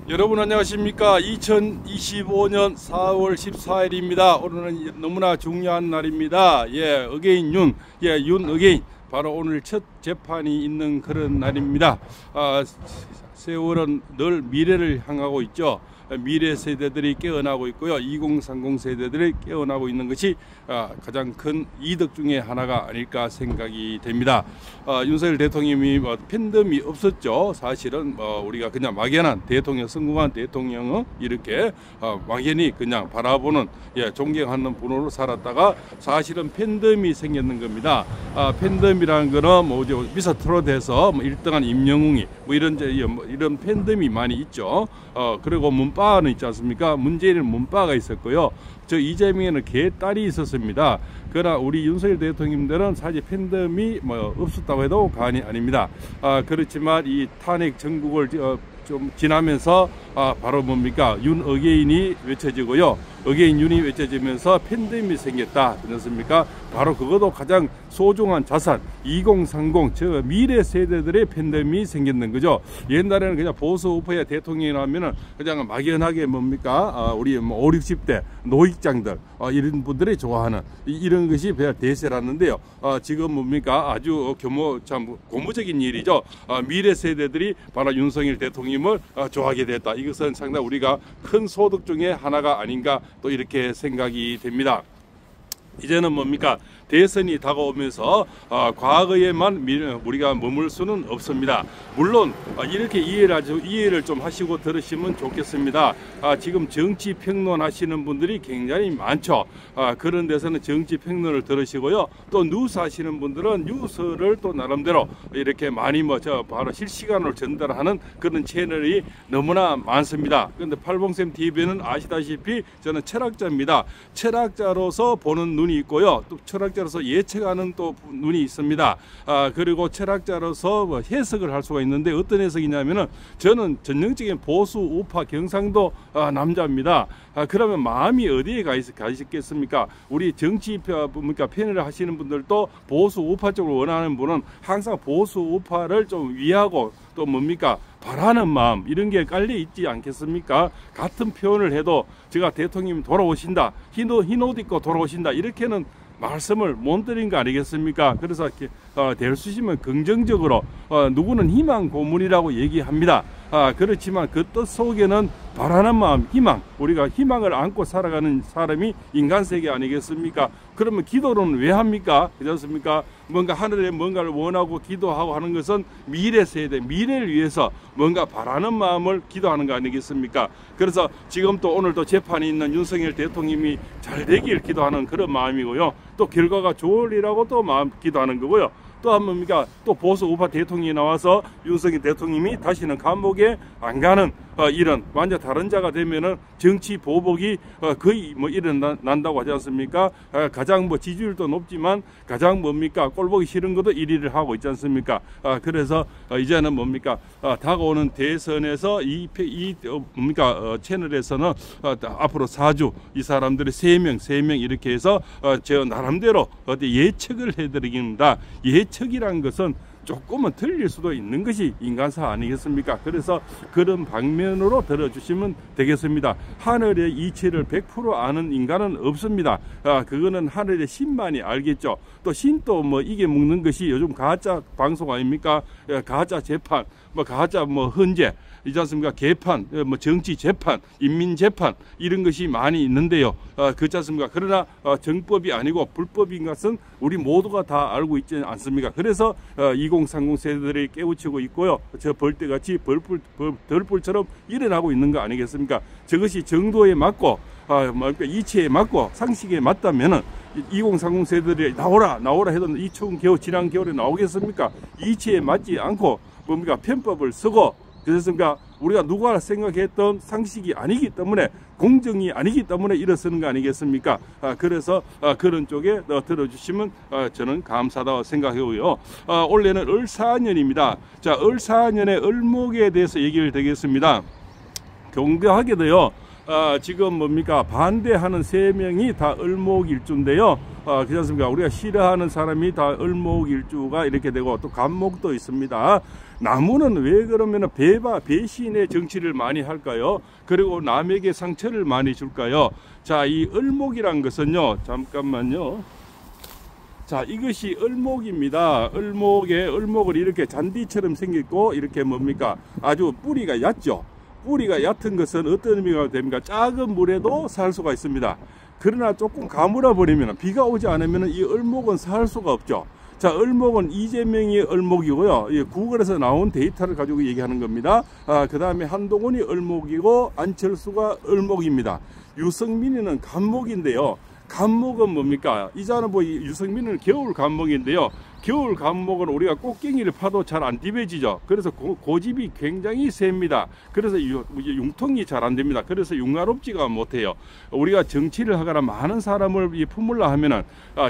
여러분 안녕하십니까. 2025년 4월 14일입니다. 오늘은 너무나 중요한 날입니다. 어게인 윤, 윤 어게인. 바로 오늘 첫 재판이 있는 그런 날입니다. 세월은 늘 미래를 향하고 있죠. 미래 세대들이 깨어나고 있고요. 2030 세대들이 깨어나고 있는 것이 가장 큰 이득 중에 하나가 아닐까 생각이 됩니다. 윤석열 대통령이 팬덤이 없었죠. 사실은 우리가 그냥 막연한 대통령, 성공한 대통령은 이렇게 막연히 그냥 바라보는 존경하는 분으로 살았다가 사실은 팬덤이 생겼는 겁니다. 팬덤이라는 거는 미스터 트롯에서 1등한 임영웅이 이런 팬덤이 많이 있죠. 그리고 문바는 있지 않습니까? 문재인은 문바가 있었고요. 저 이재명에는 개딸이 있었습니다. 그러나 우리 윤석열 대통령님들은 사실 팬덤이 없었다고 해도 과언이 아닙니다. 그렇지만 이 탄핵 정국을 좀 지나면서 바로 뭡니까? 윤 어게인이 외쳐지고요. 어게인 윤이 외쳐지면서 팬덤이 생겼다. 그렇습니까? 바로 그것도 가장 소중한 자산 2030 저 미래 세대들의 팬덤이 생겼는 거죠. 옛날에는 그냥 보수 우파의 대통령이 나오면은 그냥 막연하게 뭡니까? 우리 5, 60대 노익장들 이런 분들이 좋아하는 이런 것이 대세라는데요. 지금 뭡니까? 아주 참 고무적인 일이죠. 미래 세대들이 바로 윤석열 대통령을 좋아하게 됐다. 이것은 상당히 우리가 큰 소득 중에 하나가 아닌가 또 이렇게 생각이 됩니다. 이제는 뭡니까? 대선이 다가오면서 과거에만 우리가 머물 수는 없습니다. 물론 이렇게 이해를 좀 하시고 들으시면 좋겠습니다. 지금 정치 평론 하시는 분들이 굉장히 많죠. 그런 데서는 정치 평론을 들으시고요. 또 뉴스 하시는 분들은 뉴스를 또 나름대로 이렇게 많이 바로 실시간으로 전달하는 그런 채널이 너무나 많습니다. 그런데 팔봉샘 TV는 아시다시피 저는 철학자입니다. 철학자로서 보는 눈이 있고요. 또 철학자로서 예측하는 또 눈이 있습니다. 그리고 철학자로서 해석을 할 수가 있는데 어떤 해석이냐면은 저는 전형적인 보수 우파 경상도 남자입니다. 그러면 마음이 어디에 가 있겠습니까? 우리 정치 편을 하시는 분들도 보수 우파 쪽으로 원하는 분은 항상 보수 우파를 좀 위하고 또 뭡니까? 바라는 마음 이런 게 깔려 있지 않겠습니까? 같은 표현을 해도 제가 대통령이 돌아오신다, 흰 옷 입고 돌아오신다 이렇게는 말씀을 못 드린 거 아니겠습니까? 그래서 될 수 있으면 긍정적으로 누구는 희망 고문이라고 얘기합니다. 그렇지만 그 뜻 속에는 바라는 마음, 희망, 우리가 희망을 안고 살아가는 사람이 인간 세계 아니겠습니까? 그러면 기도는 왜 합니까? 그렇지 않습니까? 뭔가 하늘에 뭔가를 원하고 기도하고 하는 것은 미래 세대, 미래를 위해서 뭔가 바라는 마음을 기도하는 거 아니겠습니까? 그래서 지금 또 오늘 또 재판이 있는 윤석열 대통령이 잘 되길 기도하는 그런 마음이고요. 또 결과가 좋으리라고 또 기도하는 거고요. 또 한 뭡니까? 또 보수 우파 대통령이 나와서 윤석열 대통령이 다시는 감옥에 안 가는 이런 완전 다른 자가 되면은 정치 보복이 거의 일어난다고 하지 않습니까? 가장 지지율도 높지만 가장 뭡니까? 꼴보기 싫은 것도 1위를 하고 있지 않습니까? 그래서 이제는 뭡니까? 다가오는 대선에서 뭡니까? 채널에서는 앞으로 4주 이 사람들이 3명 이렇게 해서 저 나름대로 예측을 해드리겠습니다. 예측이란 것은 조금은 틀릴 수도 있는 것이 인간사 아니겠습니까? 그래서 그런 방면으로 들어주시면 되겠습니다. 하늘의 이치를 100% 아는 인간은 없습니다. 그거는 하늘의 신만이 알겠죠. 또 신도 이게 묻는 것이 요즘 가짜 방송 아닙니까? 가짜 재판, 가짜 헌재, 이지 않습니까? 개판, 정치 재판, 인민 재판 이런 것이 많이 있는데요. 그렇지 않습니까? 그러나 정법이 아니고 불법인 것은 우리 모두가 다 알고 있지 않습니까? 그래서 2030 세대들이 깨우치고 있고요. 저 벌떼같이 덜불처럼 일어나고 있는 거 아니겠습니까? 저것이 정도에 맞고 이치에 맞고 상식에 맞다면은 2030 세대들이 나오라 해도 이 추운 겨울 지난 겨울에 나오겠습니까? 이치에 맞지 않고 편법을 쓰고 그렇습니까? 우리가 누가 생각했던 상식이 아니기 때문에 공정이 아니기 때문에 일어서는 거 아니겠습니까? 그래서 그런 쪽에 들어주시면 저는 감사하다고 생각하고요. 올해는 을사년입니다. 자, 을사년의 을목에 대해서 얘기를 드리겠습니다. 경배하게도요. 지금 뭡니까 반대하는 3명이 다 을목일주인데요. 그렇지 않습니까? 우리가 싫어하는 사람이 다 을목일주가 이렇게 되고 또 간목도 있습니다. 나무는 왜 그러면 배신의 정치를 많이 할까요? 그리고 남에게 상처를 많이 줄까요? 자, 이 을목이란 것은요, 잠깐만요. 자, 이것이 을목입니다. 을목을 이렇게 잔디처럼 생겼고 이렇게 뭡니까 아주 뿌리가 얕죠. 뿌리가 얕은 것은 어떤 의미가 됩니까? 작은 물에도 살 수가 있습니다. 그러나 조금 가물어 버리면, 비가 오지 않으면 이 을목은 살 수가 없죠. 자, 을목은 이재명이 을목이고요. 구글에서 나온 데이터를 가지고 얘기하는 겁니다. 그 다음에 한동훈이 을목이고 안철수가 을목입니다. 유승민이는 간목인데요. 간목은 뭡니까? 이자는 유승민은 겨울 간목인데요. 겨울 간목은 우리가 꽃갱이를 파도 잘 안 디벼지죠. 그래서 고집이 굉장히 셉니다. 그래서 융통이 잘 안 됩니다. 그래서 융화롭지가 못해요. 우리가 정치를 하거나 많은 사람을 품으려 하면은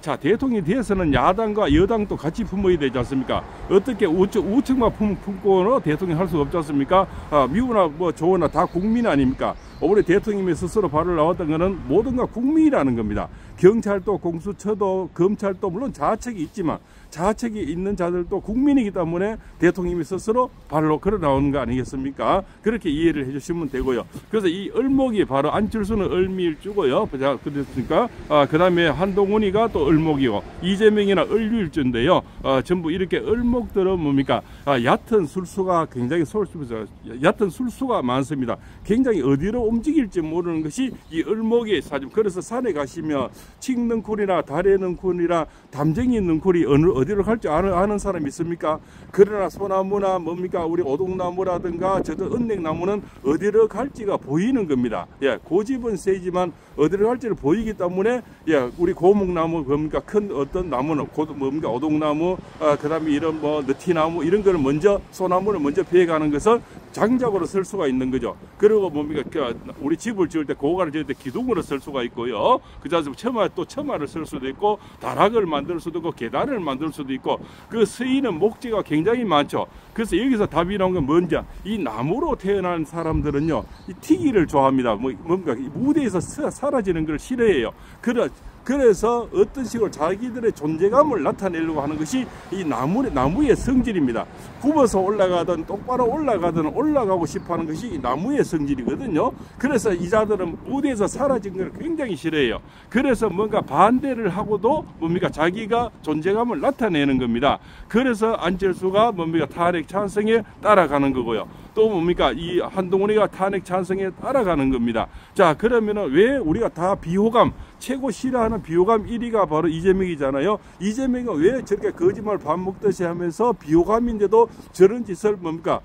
자, 대통령이 되어서는 야당과 여당도 같이 품어야 되지 않습니까? 어떻게 우측만 품고는 대통령 할 수가 없지 않습니까? 미우나 조우나 다 국민 아닙니까? 우리 대통령이 스스로 발을 나왔던 것은 모든가 국민이라는 겁니다. 경찰도 공수처도 검찰도 물론 자책이 있지만 자책이 있는 자들도 국민이기 때문에 대통령이 스스로 발로 걸어 나오는 거 아니겠습니까? 그렇게 이해를 해주시면 되고요. 그래서 이 을목이 바로 안철수는 을미일주고요. 그렇습니까? 그 다음에 한동훈이가 또 을목이고 이재명이나 을유일주인데요. 전부 이렇게 을목들은 뭡니까? 얕은 술수가 굉장히 얕은 술수가 많습니다. 굉장히 어디로 움직일지 모르는 것이 이 을목의 사주. 그래서 산에 가시면 칡능쿨이나 다래능쿨이나 담쟁이 능쿨이 어디로 갈지 아는 사람 있습니까? 그러나 소나무나 뭡니까 우리 오동나무라든가 저도 은행나무는 어디로 갈지가 보이는 겁니다. 예, 고집은 세지만 어디로 갈지를 보이기 때문에 예, 우리 고목나무 뭡니까 큰 어떤 나무는 뭡니까 오동나무 그다음에 이런 느티나무 이런 거를 먼저 소나무를 먼저 베어가는 것은 장작으로 쓸 수가 있는 거죠. 그리고 뭡니까 우리 집을 지을 때 고가를 지을 때 기둥으로 쓸 수가 있고요. 그다음에 처마를 쓸 수도 있고 다락을 만들 수도 있고 계단을 만들 수도 있고 그 쓰이는 목재가 굉장히 많죠. 그래서 여기서 답이 나온 건 뭔지 이 나무로 태어난 사람들은요 이 튀기를 좋아합니다. 뭔가 무대에서 사라지는 걸 싫어해요. 그래서 어떤 식으로 자기들의 존재감을 나타내려고 하는 것이 이 나무의 성질입니다. 굽어서 올라가든 똑바로 올라가든 올라가고 싶어 하는 것이 이 나무의 성질이거든요. 그래서 이 자들은 무대에서 사라진 걸 굉장히 싫어해요. 그래서 뭔가 반대를 하고도 뭡니까 자기가 존재감을 나타내는 겁니다. 그래서 안철수가 뭡니까 탄핵 찬성에 따라가는 거고요. 또 뭡니까 이 한동훈이가 탄핵 찬성에 따라가는 겁니다. 자, 그러면은 왜 우리가 다 비호감 최고 싫어하는 비호감 1위가 바로 이재명이잖아요. 이재명이 왜 저렇게 거짓말 밥 먹듯이 하면서 비호감인데도 저런 짓을 뭡니까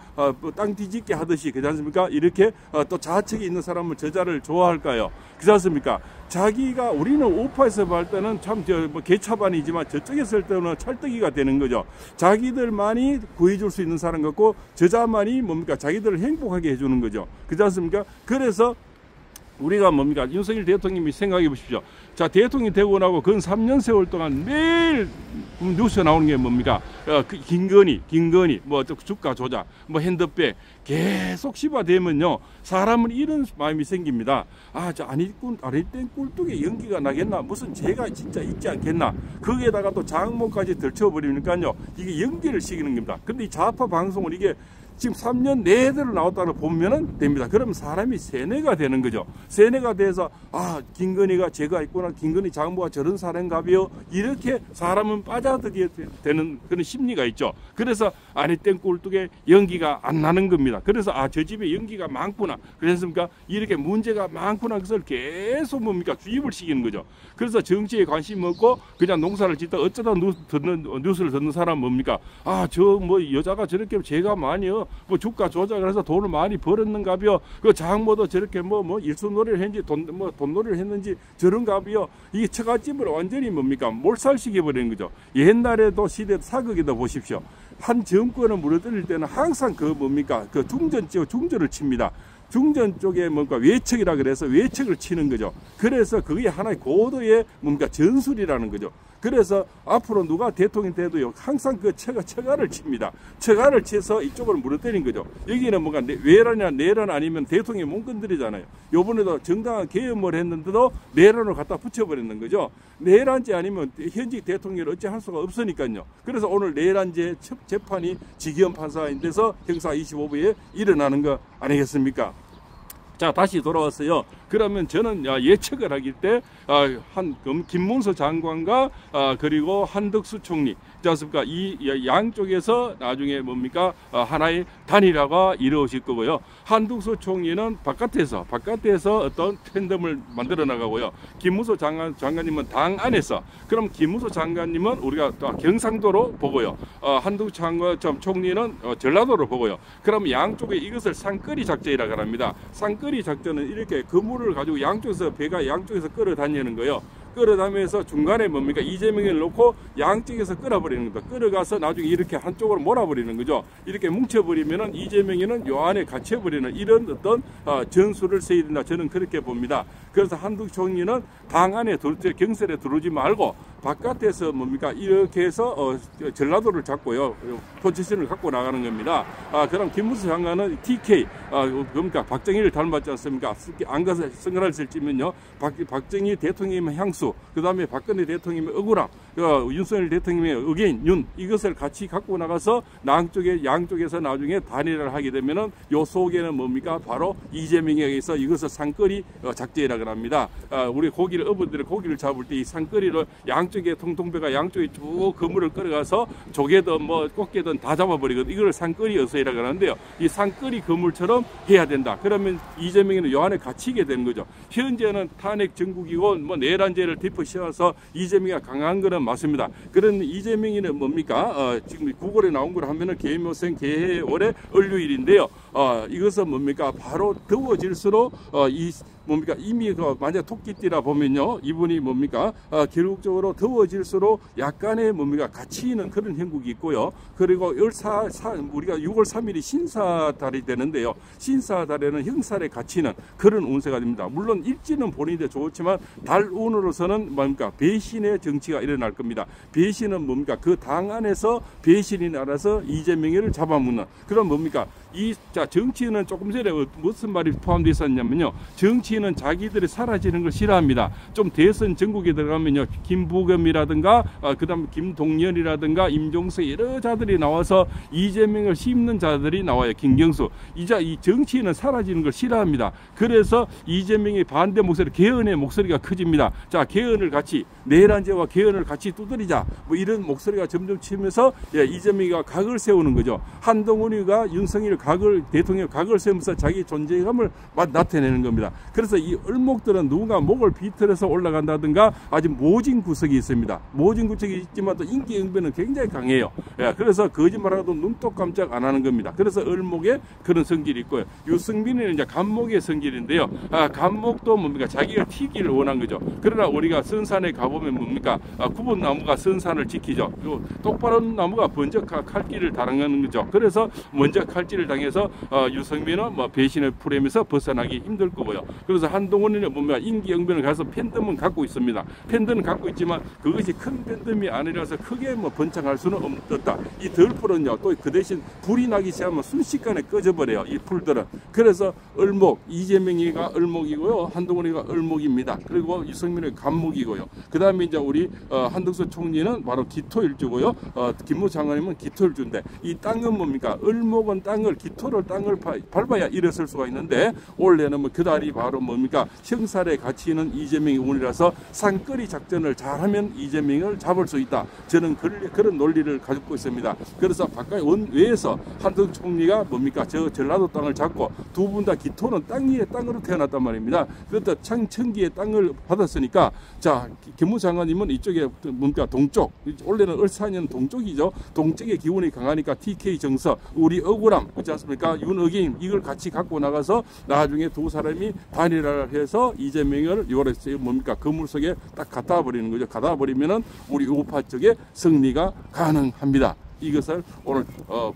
땅 뒤집게 하듯이 그렇지 않습니까? 이렇게 또 자책이 있는 사람을 저자를 좋아할까요? 그렇지 않습니까? 자기가 우리는 우파에서 볼 때는 참 개차반이지만 저쪽에 을 때는 찰떡이가 되는 거죠. 자기들만이 구해줄 수 있는 사람 같고 저자만이 뭡니까 자기들을 행복하게 해주는 거죠. 그렇지 않습니까? 그래서 우리가 뭡니까 윤석열 대통령이 생각해 보십시오. 자, 대통령이 되고 나고 근 3년 세월 동안 매일 뉴스에 나오는 게 뭡니까 김건희 주가 조작 핸드백 계속 시바되면요 사람은 이런 마음이 생깁니다. 저 아니땐 꿀뚝에 연기가 나겠나, 무슨 죄가 진짜 있지 않겠나. 거기에다가 또 장모까지 들쳐버리니까요 이게 연기를 시키는 겁니다. 근데 이 좌파 방송은 이게 지금 3년 내대로 나왔다고 보면은 됩니다. 그러면 사람이 세뇌가 되는 거죠. 세뇌가 돼서 김건희가 죄가 있구나, 김건희 장모가 저런 사람인가비요, 이렇게 사람은 빠져들게 되는 그런 심리가 있죠. 그래서 아니 땐 꿀뚝에 연기가 안 나는 겁니다. 그래서 저 집에 연기가 많구나, 그렇습니까? 이렇게 문제가 많구나, 그것을 계속 뭡니까 주입을 시키는 거죠. 그래서 정치에 관심 없고 그냥 농사를 짓다 어쩌다 뉴스를 듣는 사람 뭡니까 저 여자가 저렇게 죄가 많이요, 주가 조작을 해서 돈을 많이 벌었는가비요, 그 장모도 저렇게 일순놀이를 했는지 돈놀이를 했는지 저런가비요. 이게 처갓집을 완전히 뭡니까 몰살시켜 버리는 거죠. 옛날에도 시대 사극에도 보십시오. 한 정권을 무너뜨릴 때는 항상 중전을 칩니다. 중전 쪽에 외척이라 그래서 외척을 치는 거죠. 그래서 그게 하나의 고도의 전술이라는 거죠. 그래서 앞으로 누가 대통령이 돼도요, 항상 그 처가를 칩니다. 처가를 쳐서 이쪽을 물어때린 거죠. 여기는 뭔가 외란이나 내란 아니면 대통령이 몸건드리잖아요. 요번에도 정당한 계엄을 했는데도 내란을 갖다 붙여버리는 거죠. 내란죄 아니면 현직 대통령을 어찌 할 수가 없으니까요. 그래서 오늘 내란죄 재판이 지기현 판사인데서 형사 25부에 일어나는 거 아니겠습니까? 자, 다시 돌아왔어요. 그러면 저는 예측을 하길 때 김문수 장관과 그리고 한덕수 총리, 그렇습니까? 이 양쪽에서 나중에 뭡니까? 하나의 단일화가 이루어질 거고요. 한덕수 총리는 바깥에서 어떤 팬덤을 만들어 나가고요. 김문수 장관님은 당 안에서, 그럼 김문수 장관님은 우리가 경상도로 보고요. 한덕수 총리는 전라도로 보고요. 그럼 양쪽에 이것을 산거리 작전이라고 합니다. 산거리 작전은 이렇게 그물을 가지고 양쪽에서 배가 양쪽에서 끌어다니는 거예요. 끌어다니면서 중간에 뭡니까? 이재명을 놓고 양쪽에서 끌어버리는 겁니다. 끌어가서 나중에 이렇게 한쪽으로 몰아버리는 거죠. 이렇게 뭉쳐버리면은 이재명이는 요 안에 갇혀버리는 이런 어떤 전술을 써야 된다. 저는 그렇게 봅니다. 그래서 한덕수 총리는 당 안에 경선에 들어오지 말고 바깥에서 뭡니까? 이렇게 해서 전라도를 잡고요. 포지션을 갖고 나가는 겁니다. 그럼 김문수 장관은 TK, 그러니까 박정희를 닮았지 않습니까? 안 가서 선거를 찌면요. 박정희 대통령의 향수, 그 다음에 박근혜 대통령의 억울함, 윤석열 대통령의 어게인, 윤, 이것을 같이 갖고 나가서 양쪽에서 나중에 단일화를 하게 되면은 요 속에는 뭡니까? 바로 이재명에 의해서 이것을 산거리 작전이라고 합니다. 우리 어부들의 고기를 잡을 때 이 산거리를 양쪽에 통통배가 양쪽에 쭉 그물을 끌어가서 조개든 뭐 꽃게든 다 잡아버리거든. 이걸 산거리 어서이라고 하는데요. 이 산거리 그물처럼 해야 된다. 그러면 이재명이는 요 안에 갇히게 되는 거죠. 현재는 탄핵 정국이고 뭐 내란죄를 덮어씌워서 이재명이 강한 거는 맞습니다. 그런 이재명이는 뭡니까? 지금 구글에 나온 걸 하면은 개묘생 개해월의 을류일인데요. 이것은 뭡니까? 바로 더워질수록 이미 만약 토끼띠라 보면요, 이분이 뭡니까? 결국적으로 더워질수록 약간의 뭡니까? 갇히 있는 그런 형국이 있고요. 그리고 우리가 6월 3일이 신사달이 되는데요. 신사달에는 형살에 갇히는 그런 운세가 됩니다. 물론 일지는 본인이 좋지만 달운으로서는 뭡니까? 배신의 정치가 일어날 겁니다. 배신은 뭡니까? 그 당 안에서 배신이 나라서 이재명을 잡아먹는 그런 뭡니까? 정치인은 조금 전에 무슨 말이 포함되어 있었냐면요. 정치인은 자기들이 사라지는 걸 싫어합니다. 좀 대선 전국에 들어가면요. 김부겸이라든가 그다음 김동연이라든가 임종석 여러 자들이 나와서 이재명을 씹는 자들이 나와요. 김경수. 이 정치인은 사라지는 걸 싫어합니다. 그래서 이재명의 반대 목소리, 개헌의 목소리가 커집니다. 자, 개헌을 같이, 내란죄와 개헌을 같이 두드리자. 뭐 이런 목소리가 점점 치면서 이재명이가 각을 세우는 거죠. 한동훈이가 윤석열 대통령 각을 세우면서 자기 존재감을 나타내는 겁니다. 그래서 이 을목들은 누군가 목을 비틀어서 올라간다든가 아주 모진 구석이 있습니다. 모진 구석이 있지만 또 인기 응변은 굉장히 강해요. 그래서 거짓말하고도 눈도 깜짝 안 하는 겁니다. 그래서 을목에 그런 성질이 있고요. 유승민은 이제 간목의 성질인데요. 간목도 뭡니까? 자기가 튀기를 원한 거죠. 그러나 우리가 선산에 가보면 뭡니까? 굽은 나무가 선산을 지키죠. 그리고 똑바로 나무가 먼저 칼길을 당하는 거죠. 그래서 먼저 칼질을 당해서 유승민은 배신을 풀으면서 벗어나기 힘들 거고요. 그래서 한동훈은 보면 인기응변을 가서 팬덤은 갖고 있습니다. 팬덤은 갖고 있지만 그것이 큰 팬덤이 아니라서 크게 번창할 수는 없다. 이 덜풀은요, 또 그 대신 불이 나기 시작하면 순식간에 꺼져버려요. 이 풀들은. 그래서 을목, 이재명이가 을목이고요, 한동훈이가 을목입니다. 그리고 유승민은 간목이고요. 그 다음에 이제 우리 한덕수 총리는 바로 기토일주고요. 김문수 장관님은 기토일주인데 이 땅은 뭡니까? 을목은 땅을 밟아야 일어설 수가 있는데 원래는 그 달이 바로 뭡니까? 형살에 갇히 있는 이재명의 운이라서 산거리 작전을 잘하면 이재명을 잡을 수 있다. 저는 그런 논리를 가지고 있습니다. 그래서 바깥 원외에서 한덕수 총리가 뭡니까? 저 전라도 땅을 잡고 두 분 다 기토는 땅 위에 땅으로 태어났단 말입니다. 그렇다 청기의 땅을 받았으니까 자, 김문수 장관님은 이쪽에 뭡니까? 동쪽, 원래는 을사년 동쪽이죠. 동쪽의 기운이 강하니까 TK 정서, 우리 억울함, 그렇지 않습니까? 윤어게인 이걸 같이 갖고 나가서 나중에 두 사람이 단일화를 해서 이재명을 뭡니까? 그물 속에 딱 갖다 버리는 거죠. 갖다 버리면은 우리 우파 쪽에 승리가 가능합니다. 이것을 오늘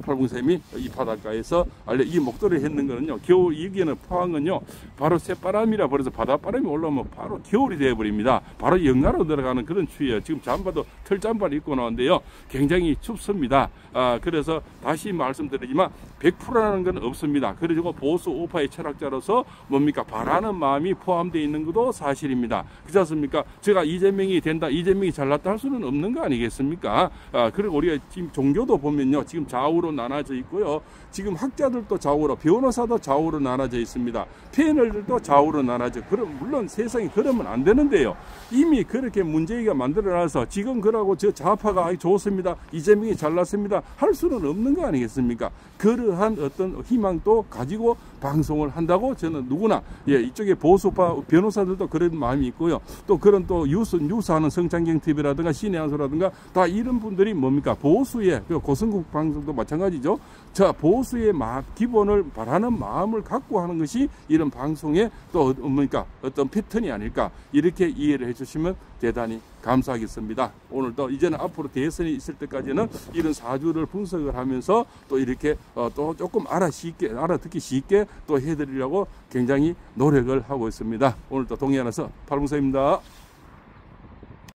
팔봉쌤이 이 바닷가에서 이 목도리를 했는 거는요, 겨울 여기는 포항은요 바로 새바람이라 그래서 바닷바람이 올라오면 바로 겨울이 되어버립니다. 바로 영하로 들어가는 그런 추위예요. 지금 잠바도 털잠바를 입고 나왔는데요, 굉장히 춥습니다. 그래서 다시 말씀드리지만 100%라는 건 없습니다. 그리고 보수 우파의 철학자로서 뭡니까, 바라는 마음이 포함되어 있는 것도 사실입니다. 그렇지 않습니까? 제가 이재명이 된다, 이재명이 잘났다 할 수는 없는 거 아니겠습니까? 그리고 우리가 지금 종교도 보면요, 지금 좌우로 나눠져 있고요, 지금 학자들도 좌우로, 변호사도 좌우로 나눠져 있습니다. 패널들도 좌우로 나눠져. 그럼 물론 세상이 그러면 안 되는데요, 이미 그렇게 문제가 만들어놔서 지금 그러고 저 좌파가 좋습니다, 이재명이 잘났습니다 할 수는 없는 거 아니겠습니까? 그러한 어떤 희망도 가지고 방송을 한다고 저는 누구나, 이쪽에 보수파 변호사들도 그런 마음이 있고요, 또 그런 또 뉴스하는 성창경 TV라든가 신의한소라든가 다 이런 분들이 뭡니까, 보수의, 고성국 방송도 마찬가지죠. 자, 보수의 기본을 바라는 마음을 갖고 하는 것이 이런 방송의 또 뭡니까, 어떤 패턴이 아닐까, 이렇게 이해를 해주시면 대단히 감사하겠습니다. 오늘도 이제는 앞으로 대선이 있을 때까지는 이런 사주를 분석을 하면서 또 이렇게 또 조금 알아듣기 쉽게 또 해드리려고 굉장히 노력을 하고 있습니다. 오늘도 동해안에서 팔봉쌤입니다.